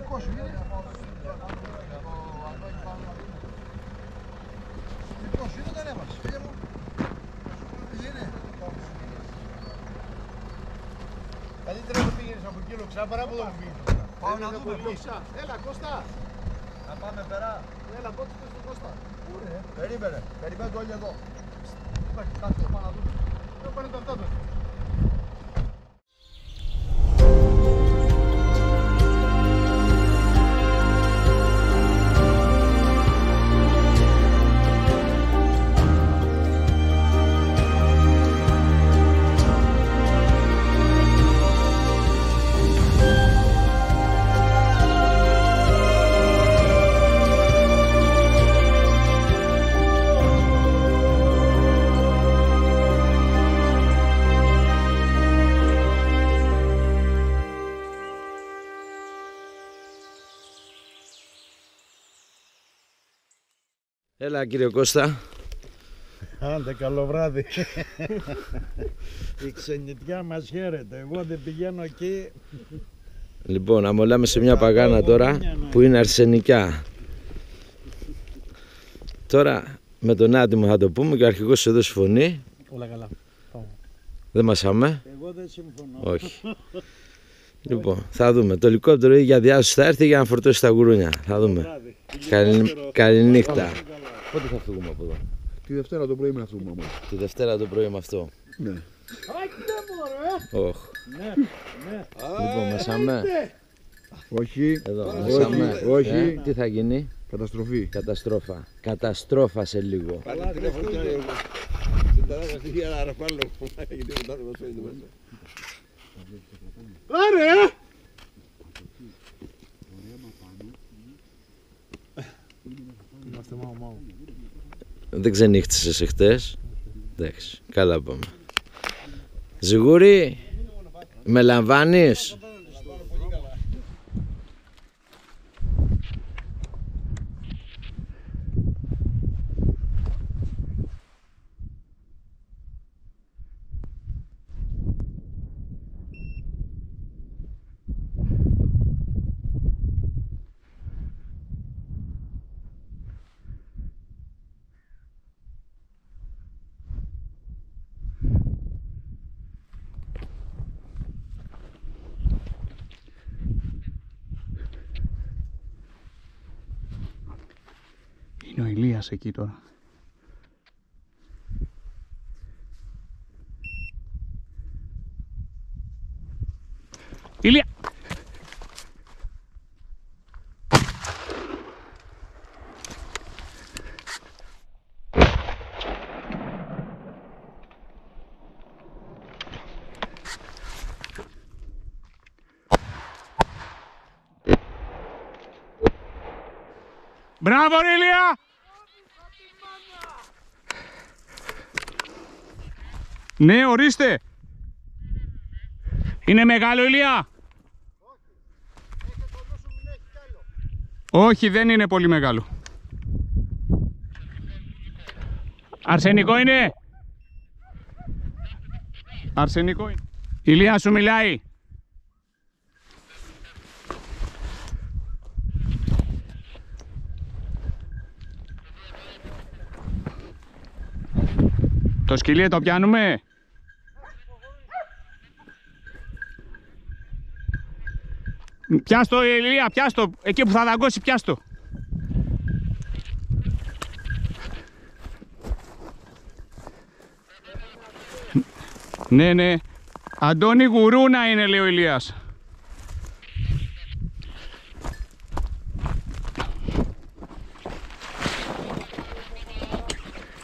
δικό σου είναι. Δικό σου είναι, δεν έβαλες. Φίλε μου. Είναι. Καλύτερα να πήγαινες από εκεί Λοξά παρά από εδώ που πήγαινες. Πάμε να δούμε Λοξά. Έλα Κώστα. Να πάμε πέρα. Έλα πότε πες τον Κώστα. Περίμενε. Περιμένω όλοι εδώ. Υπάρχει κάτι, πάμε να δούμε. Εδώ πάνε το αυτό του. Έλα κύριο Κώστα. Άντε καλό βράδυ. Η ξενιτιά μας χαίρεται. Εγώ δεν πηγαίνω εκεί. Λοιπόν, αμολάμε σε μια παγάνα τώρα που είναι αρσενικά. Τώρα με τον άτιμο θα το πούμε και ο αρχηγός εδώ συμφωνεί. Όλα καλά. Δεν μασάμε. Εγώ δεν συμφωνώ. Όχι. Λοιπόν, θα δούμε. Το ελικόπτερο για διάσωση θα έρθει για να φορτώσει τα γουρούνια. Θα δούμε. Καληνύχτα. Πότε θα φύγουμε από εδώ? Τη Δευτέρα το πρωί με αυτό μου. Τη Δευτέρα το πρωί με αυτό. Ναι. Όχι. Λοιπόν, μασάμε. Όχι. Εδώ, μασάμε. Όχι. Τι θα γίνει? Καταστροφή. Καταστρόφα. Καταστρόφα σε λίγο. Άρε! Δεν ξενύχτησες εχθές? Εντάξει, καλά πάμε. Ζιγούρι, με λαμβάνεις? Είναι ο Ηλίας εκεί τώρα. Ηλία! Μπράβο ρε Ηλία! Ναι, ορίστε! Είναι μεγάλο Ηλία! Όχι, δεν είναι πολύ μεγάλο. Αρσενικό είναι! Αρσενικό είναι. Ηλία σου μιλάει! Το σκυλί το πιάνουμε. Πιάστο Ηλία, πιάστο. Εκεί που θα δαγκώσει, πιάστο. Ναι, ναι. Αντώνη γουρούνα είναι, λέει ο Ηλίας.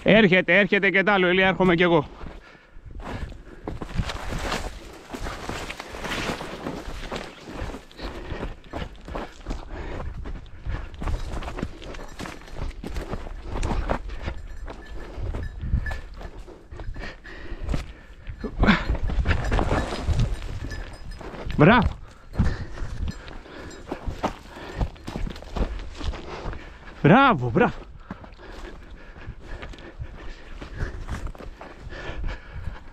Έρχεται και τ' άλλο, Ηλία, έρχομαι κι εγώ. Μπράβο. Μπράβο, μπράβο.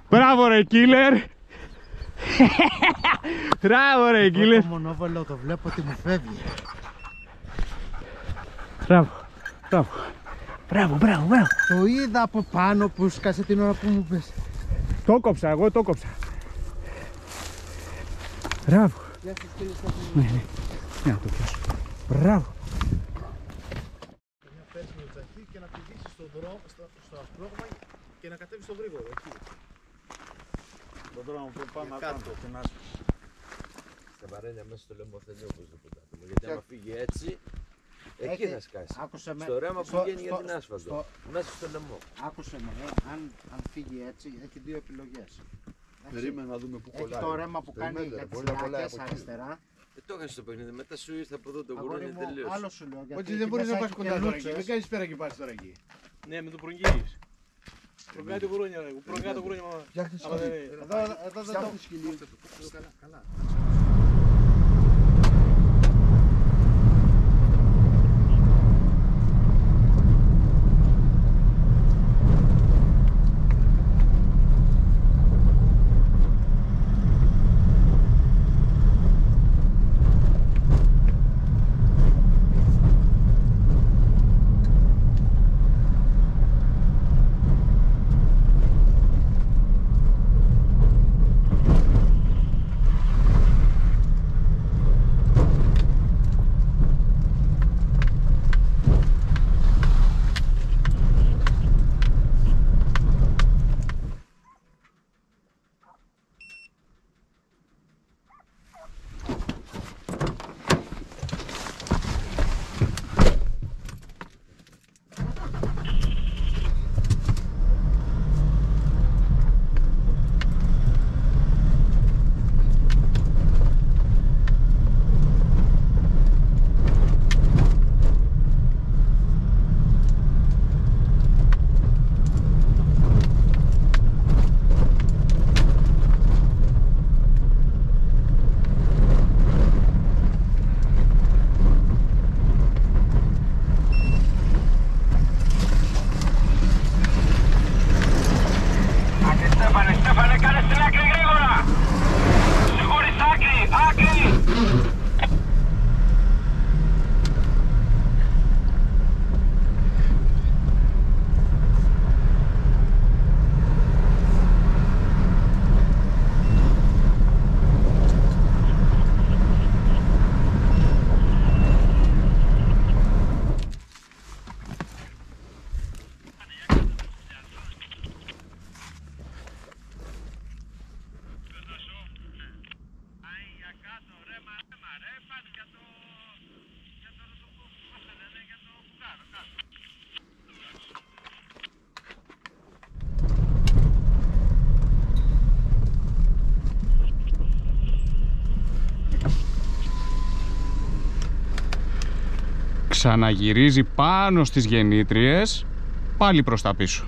Μπράβο ρε killer. Μπράβο ρε Κίλερ. Το μονόβολο το βλέπω ότι μου φεύγει. Μπράβο. Μπράβο. Μπράβο, μπράβο, μπράβο. Το είδα από πάνω που σκάσε την ώρα που μου πες. Το κόψα, εγώ το κόψα. Μπράβο. Γεια σας κύριε Σταθμή. Ναι. Να το πιάσω. Μπράβο. Μια πέρση με το τσαχί και να πηδήσεις στο δρόμο, στο ασπρόγμα και να κατέβεις στο γρήγορο εκεί. Τον δρόμο που πάμε κάτω. στην άσπρη. Στα βαρέλια μέσα στο λαιμό θέλει οπωσδήποτε άτομο. Γιατί άμα φύγει έτσι, εκεί θα σκάσει. Άκουσε με. Στο ρέμα που βγαίνει για την άσφαλτο. Μέσα στο λαιμό. Άκουσε με, αν φύγει έτσι, έχει δύο επιλογές. Περίμενε να δούμε που Έχει κολλάει. το ρέμα που κάνει για τις λάκες αριστερά. Το έχασε το παιχνίδι. Μετά σου ήρθε από εδώ το Αγόρι γουρούνι μου, τελείωσε. άλλο σου λέω. Ότι δεν μπορείς να πας κοντά τώρα εκεί. Δεν κάνεις πέρα και πας τώρα εκεί. Ναι, με το προγγείλεις. Προκάτω γουρούνια, ρε. Προκάτω γουρούνια, μαμά. Φτιάχτε Αλλά δεν σκυλί. είναι. Εδώ φτιάχτε σκυλί. Καλά, καλά. Στέφανε, κάνε στην άκρη γρήγορα! Σιγούρι στην άκρη, άκρη! Ξαναγυρίζει πάνω στις γεννήτριες, πάλι προς τα πίσω.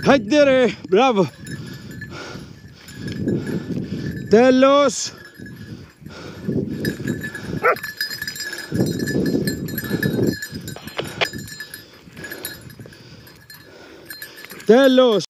Άντε ρε, μπράβο. Τέλος. Τέλος.